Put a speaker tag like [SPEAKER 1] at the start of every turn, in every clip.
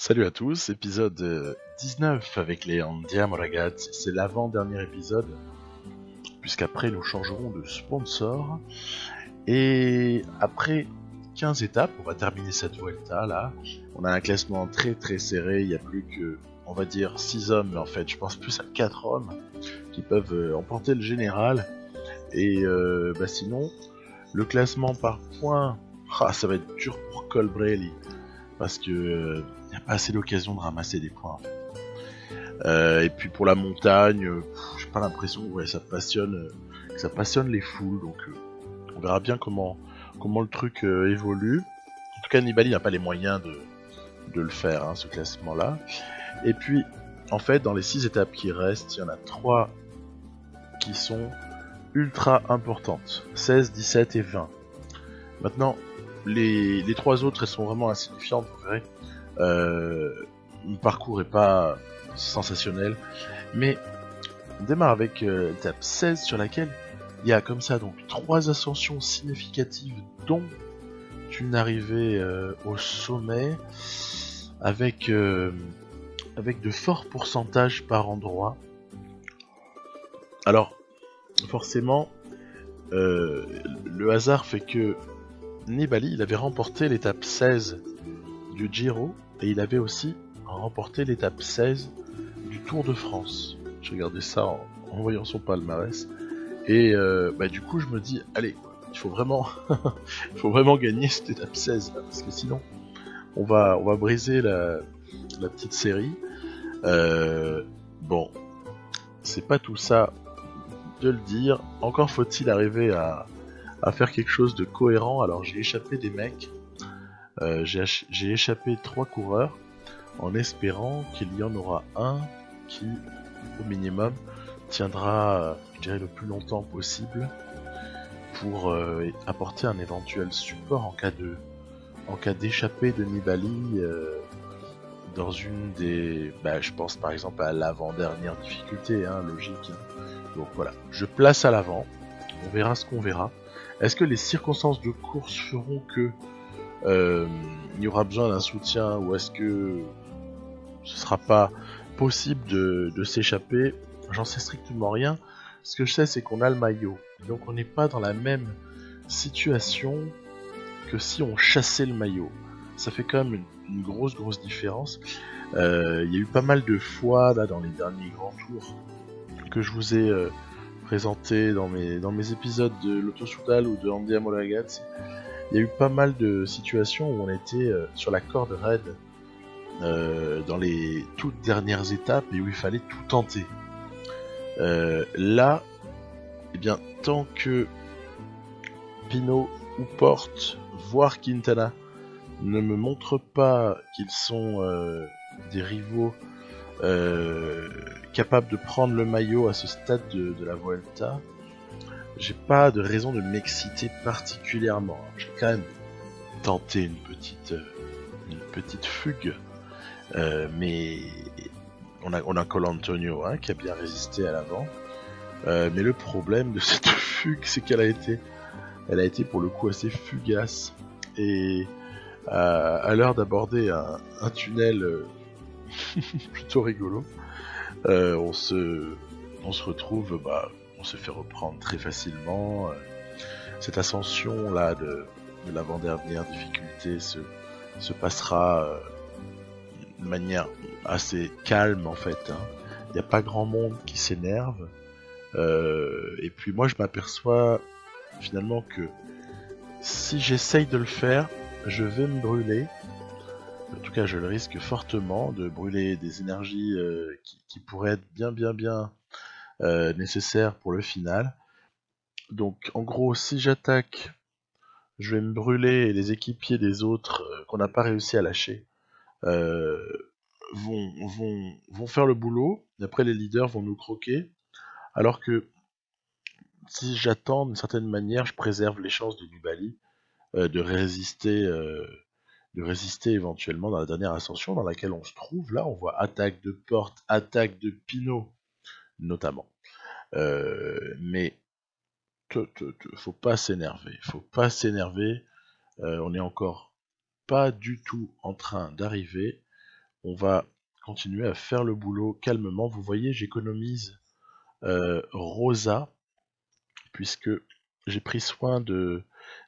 [SPEAKER 1] Salut à tous, épisode 19 avec les Andiamo ragazzi. C'est l'avant-dernier épisode, puisqu'après nous changerons de sponsor. Et après 15 étapes, on va terminer cette Vuelta là. On a un classement très très serré, il n'y a plus que, on va dire, 6 hommes, mais en fait je pense plus à 4 hommes qui peuvent emporter le général. Et sinon, le classement par points, ça va être dur pour Colbrelli. Parce que n'y a pas assez d'occasion de ramasser des points en fait. Et puis pour la montagne, j'ai pas l'impression que ça passionne les foules, donc on verra bien comment le truc évolue. En tout cas, Nibali n'a pas les moyens de le faire, ce classement-là. Et puis, en fait, dans les 6 étapes qui restent, il y en a 3 qui sont ultra importantes. 16, 17 et 20. Maintenant, les 3 autres, elles sont vraiment insignifiantes, vous verrez. Le parcours est pas sensationnel, mais on démarre avec l'étape 16 sur laquelle il y a comme ça donc 3 ascensions significatives, dont une arrivée au sommet avec de forts pourcentages par endroit. Alors forcément, le hasard fait que Nibali, il avait remporté l'étape 16 du Giro et il avait aussi remporté l'étape 16 du Tour de France. J'ai regardé ça en voyant son palmarès et du coup je me dis allez, il faut vraiment gagner cette étape 16 là, parce que sinon on va briser la petite série. Bon, c'est pas tout ça de le dire, encore faut-il arriver à faire quelque chose de cohérent. Alors j'ai échappé des mecs, j'ai échappé 3 coureurs en espérant qu'il y en aura un qui, au minimum, tiendra, je dirais, le plus longtemps possible pour apporter un éventuel support en cas d'échappée de Nibali dans une des... je pense par exemple à l'avant-dernière difficulté, logique. Donc voilà, je place à l'avant, on verra ce qu'on verra. Est-ce que les circonstances de course feront que il y aura besoin d'un soutien, ou est-ce que ce sera pas possible de s'échapper? J'en sais strictement rien. Ce que je sais, c'est qu'on a le maillot, donc on n'est pas dans la même situation que si on chassait le maillot. Ça fait quand même une grosse différence. Il y a eu pas mal de fois là dans les derniers grands tours que je vous ai présenté dans mes épisodes de Lotto Soudal ou de Andiamo ragazzi. Il y a eu pas mal de situations où on était sur la corde raide dans les toutes dernières étapes et où il fallait tout tenter. Là, eh bien, tant que Pinot ou Porte, voire Quintana, ne me montrent pas qu'ils sont des rivaux capables de prendre le maillot à ce stade de la Vuelta, j'ai pas de raison de m'exciter particulièrement. J'ai quand même tenté une petite fugue, mais on a Colantonio qui a bien résisté à l'avant. Mais le problème de cette fugue, c'est qu'elle a été pour le coup assez fugace. Et à l'heure d'aborder un tunnel plutôt rigolo, on se retrouve, on se fait reprendre très facilement. Cette ascension là de l'avant-dernière difficulté se passera de manière assez calme en fait. Il n'y a pas grand monde qui s'énerve. Et puis moi je m'aperçois finalement que si j'essaye de le faire, je vais me brûler. En tout cas, je le risque fortement de brûler des énergies qui pourraient être bien nécessaires pour le final. Donc, en gros, si j'attaque, je vais me brûler et les équipiers des autres qu'on n'a pas réussi à lâcher euh, vont faire le boulot. Et après, les leaders vont nous croquer. Alors que si j'attends d'une certaine manière, je préserve les chances de Nibali de résister éventuellement dans la dernière ascension dans laquelle on se trouve. Là, on voit attaque de Porte, attaque de Pinot, notamment. Mais faut pas s'énerver. On est encore pas du tout en train d'arriver. On va continuer à faire le boulot calmement. Vous voyez, j'économise Rosa, puisque j'ai pris soin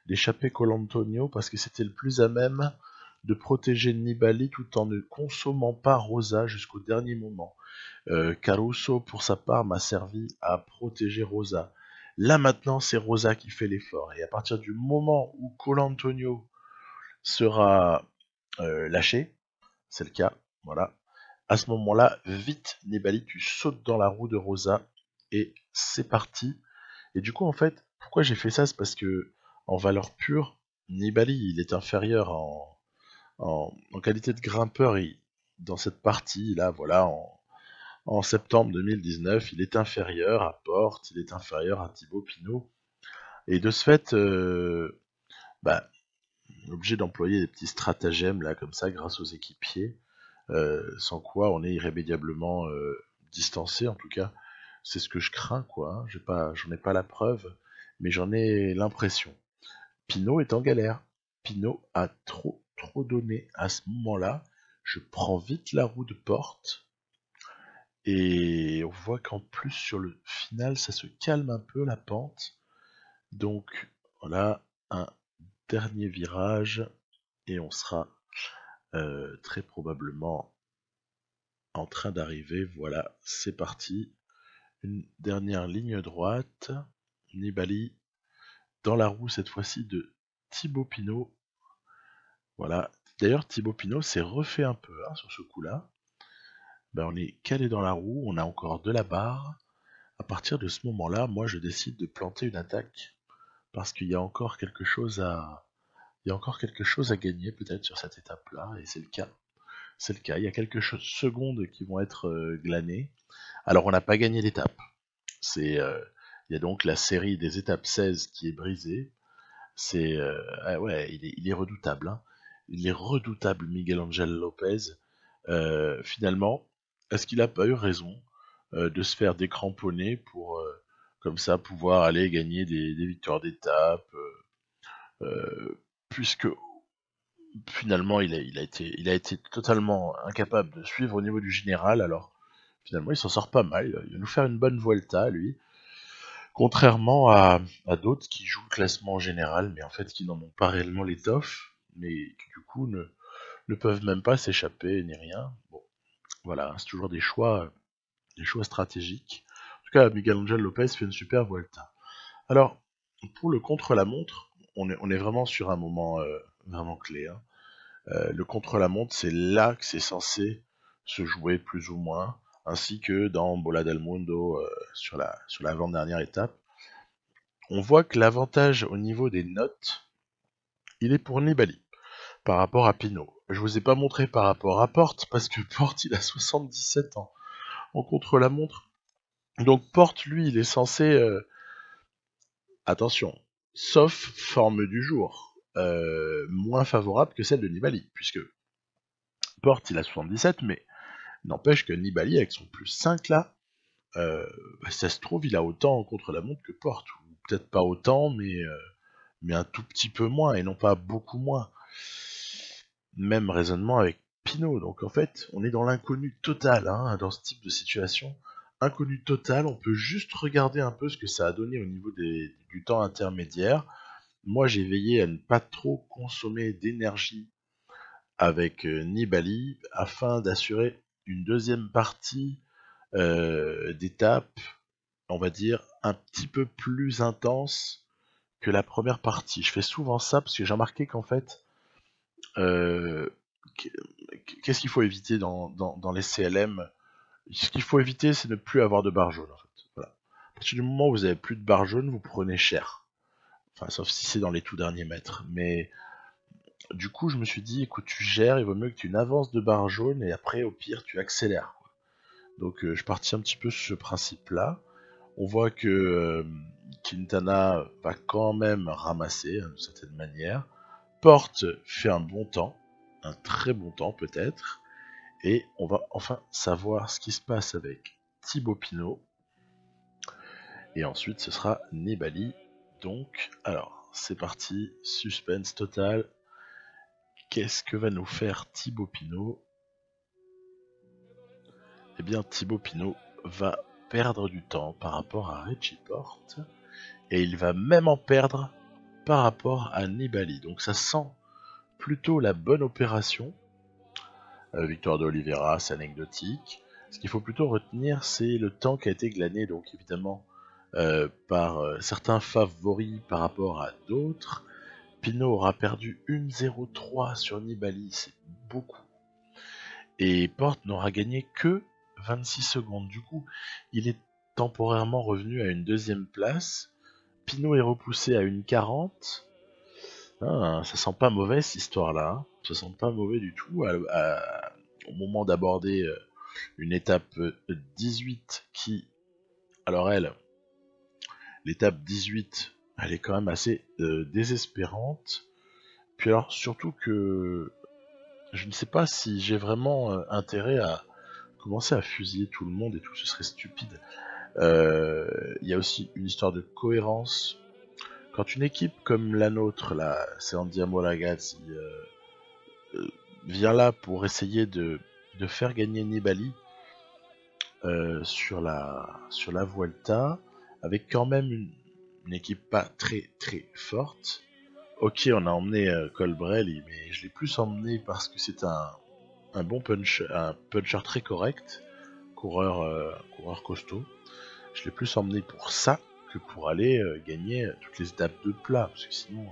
[SPEAKER 1] d'échapper Colantonio, parce que c'était le plus à même de protéger Nibali tout en ne consommant pas Rosa jusqu'au dernier moment. Caruso, pour sa part, m'a servi à protéger Rosa. Là maintenant, c'est Rosa qui fait l'effort. Et à partir du moment où Colantonio sera lâché, c'est le cas, voilà. À ce moment-là, vite, Nibali, tu sautes dans la roue de Rosa et c'est parti. Et du coup, en fait, pourquoi j'ai fait ça, c'est parce que en valeur pure, Nibali, il est inférieur en qualité de grimpeur. Dans cette partie, là, voilà, en septembre 2019, il est inférieur à Porte, il est inférieur à Thibaut Pinot. Et de ce fait, bah, obligé d'employer des petits stratagèmes là comme ça grâce aux équipiers, sans quoi on est irrémédiablement distancé. En tout cas, c'est ce que je crains, quoi. J'en ai pas la preuve, mais j'en ai l'impression. Pinot est en galère. Pinot a trop donné à ce moment-là. Je prends vite la roue de Porte. Et on voit qu'en plus sur le final ça se calme un peu la pente. Donc voilà, un dernier virage et on sera très probablement en train d'arriver. Voilà, c'est parti. Une dernière ligne droite. Nibali dans la roue cette fois-ci de Thibaut Pinot. Voilà. D'ailleurs Thibaut Pinot s'est refait un peu hein, sur ce coup-là. Ben, on est calé dans la roue, on a encore de la barre. À partir de ce moment-là, moi je décide de planter une attaque parce qu'il y a encore quelque chose à gagner peut-être sur cette étape-là, et c'est le cas. C'est le cas. Il y a quelques secondes qui vont être glanées. Alors on n'a pas gagné l'étape. Il y a donc la série des étapes 16 qui est brisée. Ah ouais, il est redoutable. Hein. Il est redoutable, Miguel Angel Lopez. Finalement, est-ce qu'il a pas eu raison de se faire décramponner pour comme ça pouvoir aller gagner des victoires d'étape, puisque finalement il a été totalement incapable de suivre au niveau du général. Alors finalement il s'en sort pas mal, il va nous faire une bonne Vuelta lui, contrairement à d'autres qui jouent le classement général mais en fait qui n'en ont pas réellement l'étoffe, mais qui du coup ne peuvent même pas s'échapper ni rien. Bon, voilà, c'est toujours des choix stratégiques. En tout cas, Miguel Angel Lopez fait une super Vuelta. Alors, pour le contre-la-montre, on est vraiment sur un moment vraiment clé. Hein. Le contre-la-montre, c'est là que c'est censé se jouer plus ou moins, ainsi que dans Bola del Mundo sur l'avant-dernière étape. On voit que l'avantage au niveau des notes, il est pour Nibali par rapport à Pinot. Je vous ai pas montré par rapport à Porte, parce que Porte, il a 77 ans en contre-la-montre. Donc Porte, lui, il est censé... attention, sauf forme du jour, moins favorable que celle de Nibali, puisque Porte, il a 77, mais n'empêche que Nibali, avec son plus 5 là, ça se trouve, il a autant contre la montre que Porte. Ou peut-être pas autant, mais un tout petit peu moins, et non pas beaucoup moins. Même raisonnement avec Pinot. Donc en fait, on est dans l'inconnu total hein, dans ce type de situation. Inconnu total, on peut juste regarder un peu ce que ça a donné au niveau du temps intermédiaire. Moi, j'ai veillé à ne pas trop consommer d'énergie avec Nibali afin d'assurer une deuxième partie d'étape, on va dire, un petit peu plus intense que la première partie. Je fais souvent ça parce que j'ai remarqué qu'en fait, euh, qu'est-ce qu'il faut éviter dans les CLM? Ce qu'il faut éviter, c'est ne plus avoir de barre jaune. En fait. Voilà. À partir du moment où vous avez plus de barre jaune, vous prenez cher. Enfin, sauf si c'est dans les tout derniers mètres. Mais du coup, je me suis dit, écoute, tu gères, il vaut mieux que tu n'avances de barre jaune et après, au pire, tu accélères. Quoi. Donc, je partis un petit peu sur ce principe-là. On voit que Quintana va quand même ramasser hein, d'une certaine manière. Porte fait un bon temps, un très bon temps peut-être, et on va enfin savoir ce qui se passe avec Thibaut Pinot. Et ensuite, ce sera Nibali. Donc, alors, c'est parti, suspense total. Qu'est-ce que va nous faire Thibaut Pinot? eh bien Thibaut Pinot va perdre du temps par rapport à Richie Porte, et il va même en perdre par rapport à Nibali. Donc ça sent plutôt la bonne opération. Victoire d'Oliveira, c'est anecdotique. Ce qu'il faut plutôt retenir, c'est le temps qui a été glané, donc évidemment par certains favoris par rapport à d'autres. Pinot aura perdu 1,03 sur Nibali, c'est beaucoup. Et Porte n'aura gagné que 26 secondes. Du coup, il est temporairement revenu à une deuxième place. Pinot est repoussé à 1,40. Ah, ça sent pas mauvais cette histoire-là. Hein. Ça sent pas mauvais du tout. Au moment d'aborder une étape 18 qui, alors l'étape 18, elle est quand même assez désespérante. Puis alors surtout que je ne sais pas si j'ai vraiment intérêt à commencer à fusiller tout le monde et tout, ce serait stupide. Il y a aussi une histoire de cohérence. Quand une équipe comme la nôtre, là, c'est Andiamo Ragazzi, vient là pour essayer de faire gagner Nibali sur la Vuelta, avec quand même une équipe pas très très forte. Ok, on a emmené Colbrelli, mais je l'ai plus emmené parce que c'est un bon puncher très correct, coureur costaud. Je l'ai plus emmené pour ça que pour aller gagner toutes les étapes de plat, parce que sinon,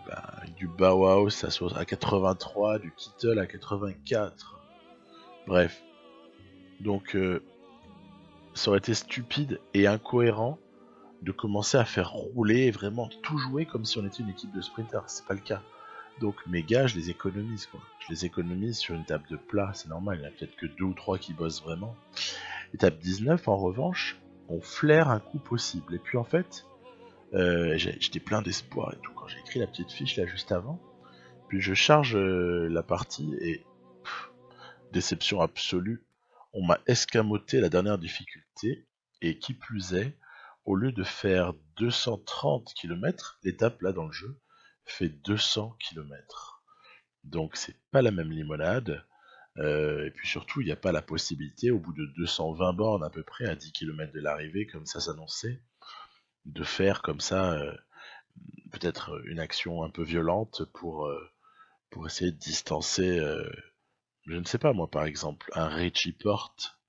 [SPEAKER 1] avec du Bauhaus à 83, du Kittel à 84, bref. Donc, ça aurait été stupide et incohérent de commencer à faire rouler et vraiment tout jouer comme si on était une équipe de sprinters. C'est pas le cas. Donc mes gars, je les économise quoi. Je les économise sur une table de plat, c'est normal. Il y en a peut-être que 2 ou 3 qui bossent vraiment. Étape 19, en revanche, on flaire un coup possible. Et puis en fait, j'étais plein d'espoir et tout quand j'ai écrit la petite fiche là juste avant. Puis je charge la partie et déception absolue. On m'a escamoté la dernière difficulté et qui plus est, au lieu de faire 230 km, l'étape là dans le jeu fait 200 km. Donc c'est pas la même limonade. Et puis surtout, il n'y a pas la possibilité, au bout de 220 bornes à peu près, à 10 km de l'arrivée, comme ça s'annonçait, de faire comme ça peut-être une action un peu violente pour essayer de distancer, je ne sais pas moi par exemple, un Richie Porte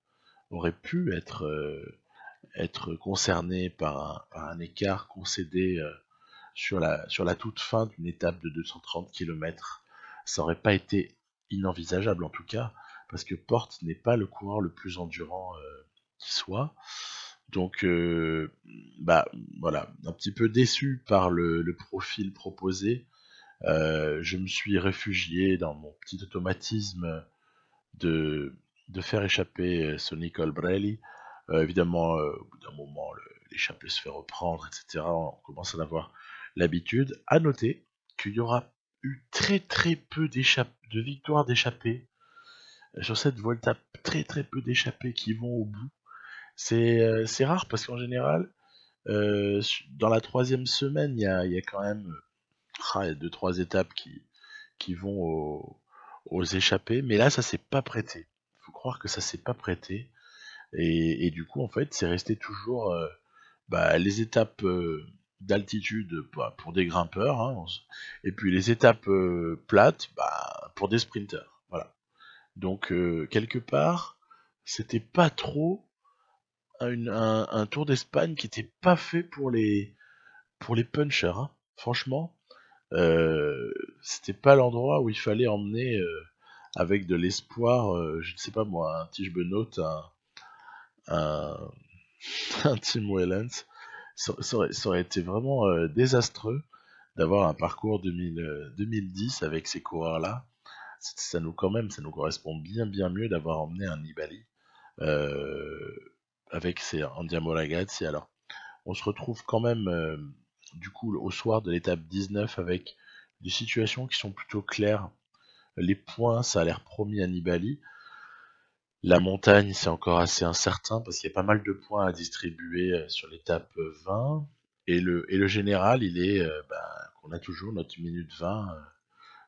[SPEAKER 1] aurait pu être concerné par un écart concédé sur la toute fin d'une étape de 230 km. Ça aurait pas été inenvisageable en tout cas, parce que Porte n'est pas le coureur le plus endurant qui soit. Donc, bah voilà, un petit peu déçu par le profil proposé. Je me suis réfugié dans mon petit automatisme de, de faire échapper Sonny Colbrelli. Évidemment, au bout d'un moment, l'échappée se fait reprendre, etc. On commence à en avoir l'habitude. À noter qu'il y aura eu très très peu de victoires d'échappées sur cette Volta, très très peu d'échappées qui vont au bout. C'est rare parce qu'en général, dans la troisième semaine, il y a quand même 2-3 étapes qui vont aux échappées, mais là ça s'est pas prêté. Faut croire que ça s'est pas prêté. Et du coup, en fait, c'est resté toujours les étapes d'altitude pour des grimpeurs, hein, et puis les étapes plates pour des sprinters. Voilà. Donc, quelque part, c'était pas trop un Tour d'Espagne qui était pas fait pour les punchers. Hein. Franchement, c'était pas l'endroit où il fallait emmener avec de l'espoir, je ne sais pas moi, un Tige Benoît, un, un Tim Wellens. Ça aurait été vraiment désastreux d'avoir un parcours 2010 avec ces coureurs-là. Ça nous correspond bien mieux d'avoir emmené un Nibali avec ces Andiamo Ragazzi. Alors, on se retrouve quand même du coup au soir de l'étape 19 avec des situations qui sont plutôt claires. Les points, ça a l'air promis à Nibali. La montagne, c'est encore assez incertain parce qu'il y a pas mal de points à distribuer sur l'étape 20. Et le général, il est qu'on a toujours notre minute 20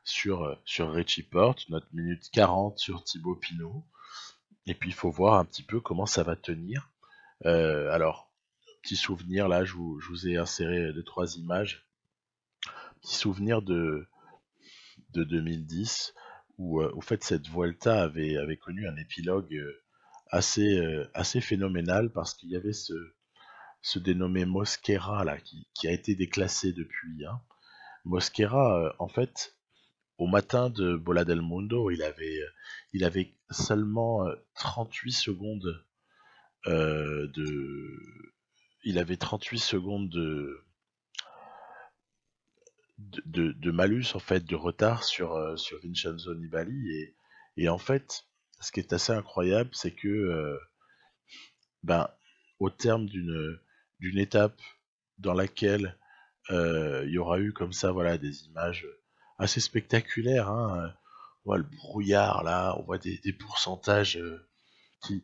[SPEAKER 1] sur Richie Porte, notre minute 40 sur Thibaut Pinot. Et puis il faut voir un petit peu comment ça va tenir. Alors, petit souvenir, là je vous ai inséré 2-3 images. Petit souvenir de 2010 où au fait cette Vuelta avait connu un épilogue assez phénoménal parce qu'il y avait ce dénommé Mosquera là qui a été déclassé depuis. Hein. Mosquera, en fait, au matin de Bola del Mundo, il avait seulement 38 secondes de. Il avait 38 secondes de malus, en fait, de retard sur Vincenzo Nibali. Et en fait, ce qui est assez incroyable, c'est que, ben, au terme d'une étape dans laquelle il y aura eu comme ça, voilà, des images assez spectaculaires. Hein. On voit le brouillard là, on voit des pourcentages qui,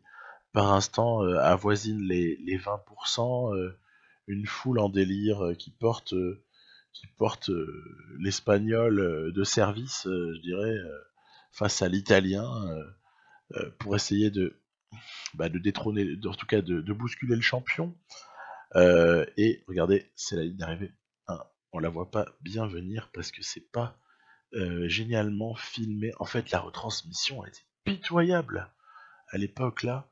[SPEAKER 1] par instant, avoisinent les 20%. Une foule en délire qui porte l'espagnol de service, je dirais, face à l'italien, pour essayer de détrôner, en tout cas de bousculer le champion. Et regardez, c'est la ligne d'arrivée. Hein, on la voit pas bien venir parce que c'est pas génialement filmé. En fait, la retransmission a été pitoyable à l'époque là.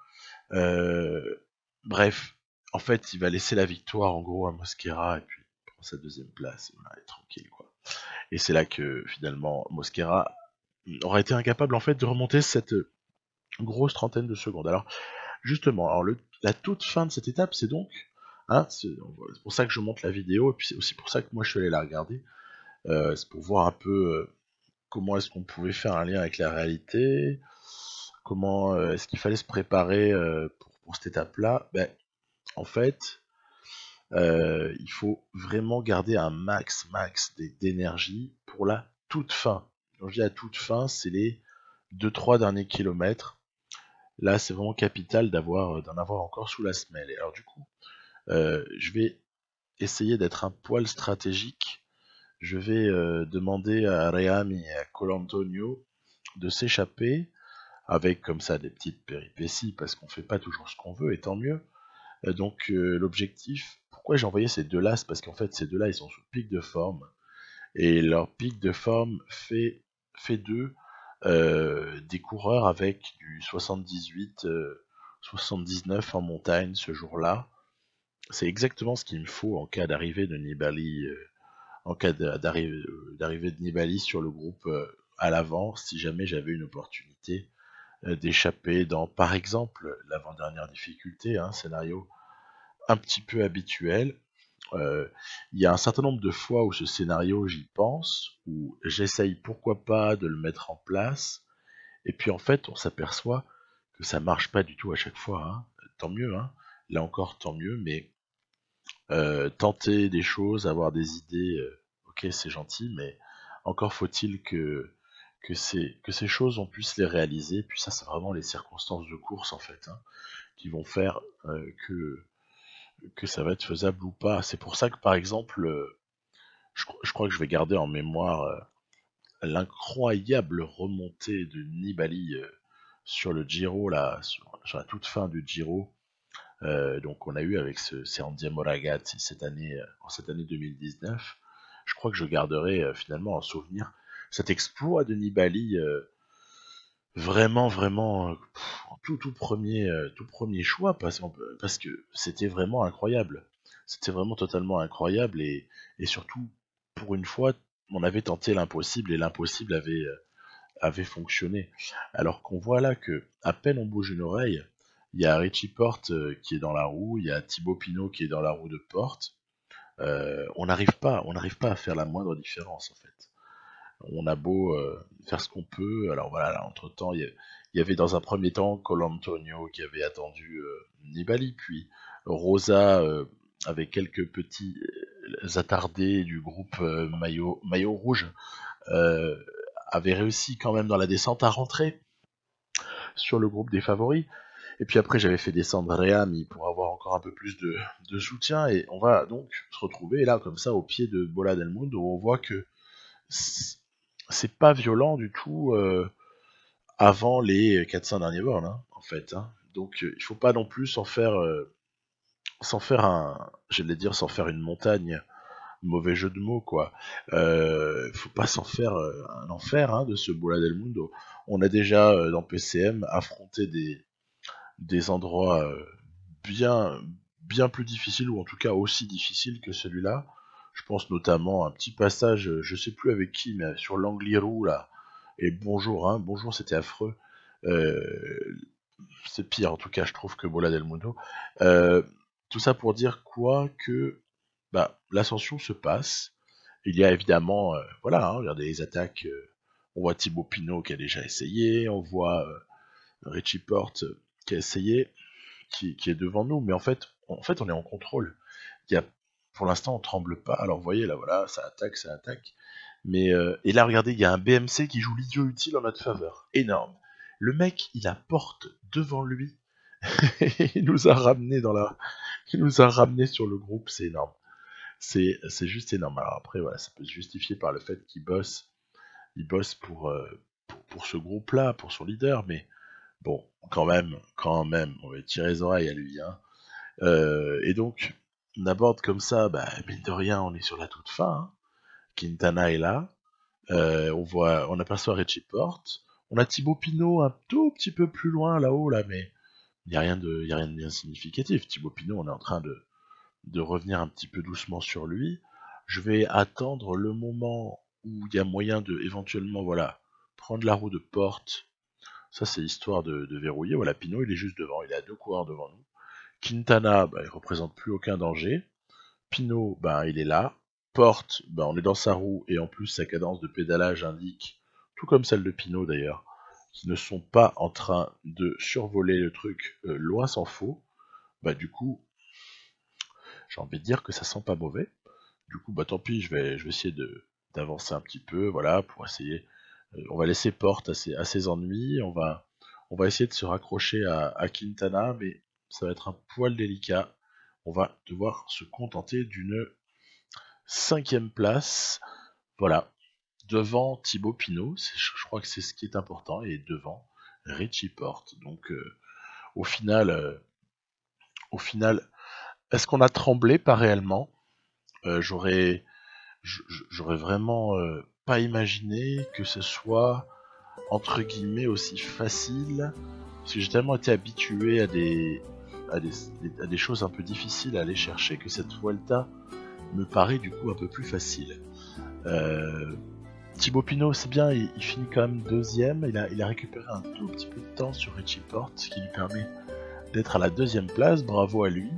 [SPEAKER 1] Euh, Bref, en fait, il va laisser la victoire en gros à Mosquera et puis il prend sa deuxième place. Et voilà, est tranquille quoi. Et c'est là que finalement Mosquera aura été incapable en fait de remonter cette grosse trentaine de secondes. Alors justement, alors la toute fin de cette étape, c'est donc, hein, c'est pour ça que je monte la vidéo, et puis c'est aussi pour ça que moi je suis allé la regarder, c'est pour voir un peu comment est-ce qu'on pouvait faire un lien avec la réalité, comment est-ce qu'il fallait se préparer pour cette étape-là. Ben, en fait, il faut vraiment garder un max d'énergie pour la toute fin. Quand je dis la toute fin, c'est les 2-3 derniers kilomètres. Là, c'est vraiment capital d'en avoir encore sous la semelle. Et alors du coup, je vais essayer d'être un poil stratégique. Je vais demander à Ream et à Colantonio de s'échapper avec comme ça des petites péripéties parce qu'on fait pas toujours ce qu'on veut et tant mieux. Donc l'objectif, pourquoi j'ai envoyé ces deux-là, c'est parce qu'en fait ces deux-là ils sont sous pic de forme et leur pic de forme fait d'eux des coureurs avec du 78, 79 en montagne ce jour-là. C'est exactement ce qu'il me faut en cas d'arrivée de Nibali, en cas d'arrivée de Nibali sur le groupe à l'avant, si jamais j'avais une opportunité d'échapper dans, par exemple, l'avant-dernière difficulté, un scénario un petit peu habituel. Il y a un certain nombre de fois où ce scénario, j'y pense, où j'essaye pourquoi pas de le mettre en place, et puis en fait, on s'aperçoit que ça marche pas du tout à chaque fois. Hein. Tant mieux, hein. Là encore, tant mieux, mais tenter des choses, avoir des idées, ok, c'est gentil, mais encore faut-il que ces choses, on puisse les réaliser. Puis ça, c'est vraiment les circonstances de course, en fait, hein, qui vont faire que ça va être faisable ou pas. C'est pour ça que, par exemple, je crois que je vais garder en mémoire l'incroyable remontée de Nibali sur le Giro, là, sur la toute fin du Giro. Donc on a eu avec c'est Andiamo Ragazzi en cette année 2019. Je crois que je garderai finalement en souvenir cet exploit de Nibali vraiment tout premier choix parce que c'était vraiment incroyable. C'était vraiment totalement incroyable et surtout pour une fois on avait tenté l'impossible et l'impossible avait fonctionné. Alors qu'on voit là que à peine on bouge une oreille, il y a Richie Porte qui est dans la roue, il y a Thibaut Pinot qui est dans la roue de Porte. On n'arrive pas à faire la moindre différence en fait. On a beau faire ce qu'on peut. Alors voilà, là, entre temps, il y avait dans un premier temps Colantonio qui avait attendu Nibali, puis Rosa avec quelques petits attardés du groupe maillot rouge euh, avait réussi quand même dans la descente à rentrer sur le groupe des favoris. Et puis après, j'avais fait descendre Réami pour avoir encore un peu plus de soutien. Et on va donc se retrouver là, comme ça, au pied de Bola del Mundo, où on voit que c'est pas violent du tout avant les 400 derniers bornes, hein, en fait. Hein. Donc il faut pas non plus s'en faire j'allais dire s'en faire une montagne, mauvais jeu de mots quoi. Faut pas s'en faire un enfer hein, de ce Bola del Mundo. On a déjà dans PCM affronté des endroits bien bien plus difficiles ou en tout cas aussi difficiles que celui-là. Je pense notamment à un petit passage, je sais plus avec qui, mais sur l'Angliru là. Et bonjour, hein, bonjour, c'était affreux. Euh, c'est pire en tout cas, je trouve que Bola del Mundo. Euh, tout ça pour dire quoi que bah, l'ascension se passe. Il y a évidemment, voilà, hein, regardez les attaques. On voit Thibaut Pinot qui a déjà essayé, on voit Richie Porte qui a essayé, qui est devant nous, mais en fait, on est en contrôle. Il y a, pour l'instant, on tremble pas. Alors, vous voyez, là, voilà, ça attaque, ça attaque. Mais et là, regardez, il y a un BMC qui joue l'idiot utile en notre faveur. Énorme. Le mec, il a porte devant lui. il nous a ramené il nous a ramené sur le groupe. C'est énorme. C'est juste énorme. Alors après, voilà, ça peut se justifier par le fait il bosse pour ce groupe-là, pour son leader, mais bon, quand même, on va tirer les oreilles à lui, hein. Et donc, on aborde comme ça, bah, mine de rien, on est sur la toute fin. Hein. Quintana est là. On aperçoit Richie Porte. On a Thibaut Pinot un tout petit peu plus loin là-haut, là, mais il n'y a rien de bien significatif. Thibaut Pinot, on est en train de revenir un petit peu doucement sur lui. Je vais attendre le moment où il y a moyen de éventuellement, voilà, prendre la roue de Porte. Ça, c'est histoire de verrouiller. Voilà, Pinot, il est juste devant. Il est à 2 coureurs devant nous. Quintana, bah, il représente plus aucun danger. Pinot, bah, il est là. Porte, bah, on est dans sa roue et en plus sa cadence de pédalage indique, tout comme celle de Pinot d'ailleurs, qu'ils ne sont pas en train de survoler le truc, loin s'en faut. Bah du coup, j'ai envie de dire que ça sent pas mauvais. Du coup, bah tant pis, je vais essayer d'avancer un petit peu, voilà, pour essayer. On va laisser Porte à ses ennuis. On va essayer de se raccrocher à Quintana, mais ça va être un poil délicat. On va devoir se contenter d'une 5e place. Voilà, devant Thibaut Pinot. Je crois que c'est ce qui est important, et devant Richie Porte. Donc, au final, est-ce qu'on a tremblé? Pas réellement. J'aurais vraiment pas imaginé que ce soit entre guillemets aussi facile, parce que j'ai tellement été habitué à des choses un peu difficiles à aller chercher que cette Vuelta me paraît du coup un peu plus facile. Thibaut Pinot, c'est bien, il finit quand même 2ème, il a récupéré un tout petit peu de temps sur Richie Porte, ce qui lui permet d'être à la 2ème place, bravo à lui.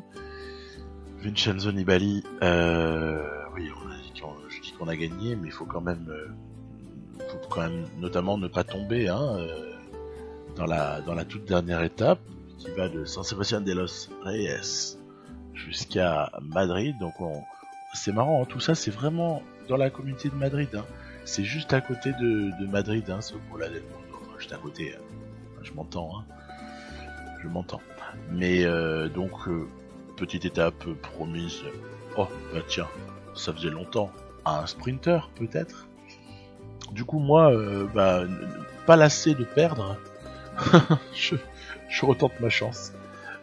[SPEAKER 1] Vincenzo Nibali, oui, je dis qu'on a gagné, mais il faut quand même notamment ne pas tomber hein, dans la toute dernière étape qui va de San Sebastián de los Reyes jusqu'à Madrid. Donc c'est marrant, hein, tout ça c'est vraiment dans la communauté de Madrid. Hein. C'est juste à côté de Madrid, hein, ce Bola del Mundo. Enfin, juste à côté, je m'entends. Hein. Je m'entends. Mais donc, petite étape promise. Oh, bah tiens, ça faisait longtemps. À un sprinter, peut-être. Du coup, moi, pas lassé de perdre, je retente ma chance.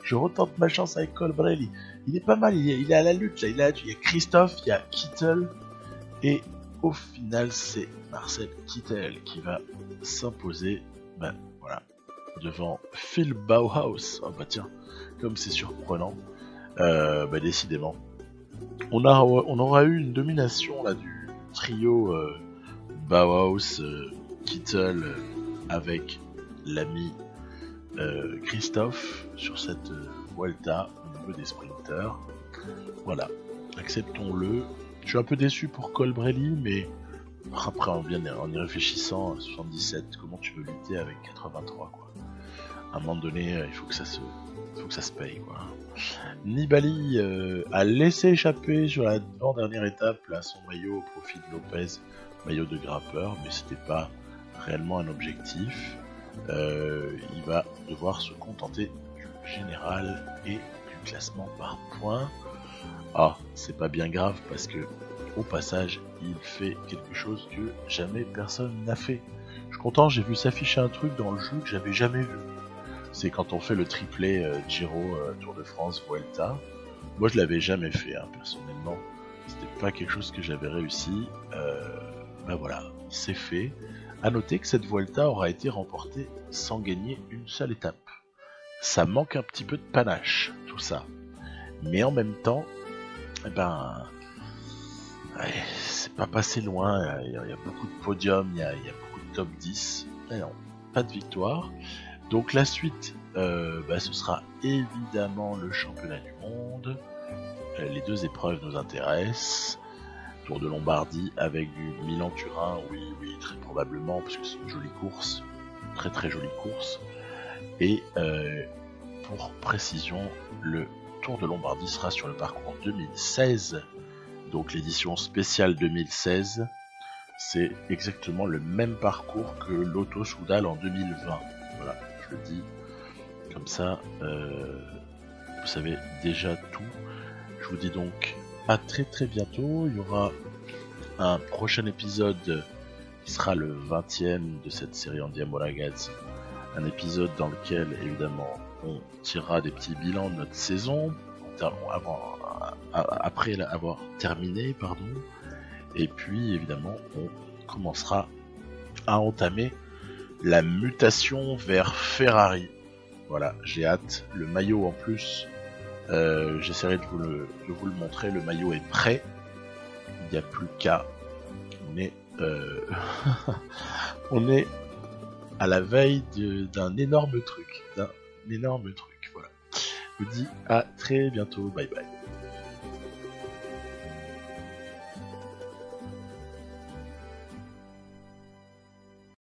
[SPEAKER 1] Je retente ma chance avec Colbrelli. Il est pas mal, il est à la lutte, là. Il y a Christophe, il y a Kittel, et au final, c'est Marcel Kittel qui va s'imposer, voilà, devant Phil Bauhaus. Oh bah tiens, comme c'est surprenant, décidément. On aura eu une domination là du trio Bauhaus, Kittel avec l'ami Christophe sur cette Vuelta au niveau des sprinters. Voilà, acceptons-le. Je suis un peu déçu pour Colbrelli, mais après en y réfléchissant, 77, comment tu veux lutter avec 83 quoi. À un moment donné, il faut que ça se paye quoi. Nibali a laissé échapper sur la dernière étape là, son maillot au profit de Lopez, maillot de grimpeur, mais c'était pas réellement un objectif. Il va devoir se contenter du général et du classement par points. Ah, c'est pas bien grave parce que au passage, il fait quelque chose que jamais personne n'a fait. Je suis content, j'ai vu s'afficher un truc dans le jeu que j'avais jamais vu. C'est quand on fait le triplé Giro, Tour de France, Vuelta. Moi je l'avais jamais fait, hein, personnellement. C'était pas quelque chose que j'avais réussi. Ben voilà, c'est fait. A noter que cette Vuelta aura été remportée sans gagner une seule étape. Ça manque un petit peu de panache, tout ça. Mais en même temps, eh ben, ouais, c'est pas passé loin. Il y a beaucoup de podiums, il y a beaucoup de top 10. Mais non, pas de victoire. Donc la suite, ce sera évidemment le championnat du monde. Les deux épreuves nous intéressent. Tour de Lombardie avec du Milan-Turin, oui, très probablement, parce que c'est une jolie course, très très jolie course. Et pour précision, le Tour de Lombardie sera sur le parcours 2016, donc l'édition spéciale 2016, c'est exactement le même parcours que l'Auto Soudal en 2020. Voilà, je le dis comme ça, vous savez déjà tout. Je vous dis donc à très très bientôt. Il y aura un prochain épisode qui sera le 20e de cette série Andiamo Ragazzi. Un épisode dans lequel évidemment on tirera des petits bilans de notre saison après avoir terminé, et puis évidemment on commencera à entamer la mutation vers Ferrari. Voilà, j'ai hâte. Le maillot en plus, j'essaierai de vous le montrer. Le maillot est prêt. Il n'y a plus qu'à. On est à la veille d'un énorme truc. Voilà. Je vous dis à très bientôt. Bye bye.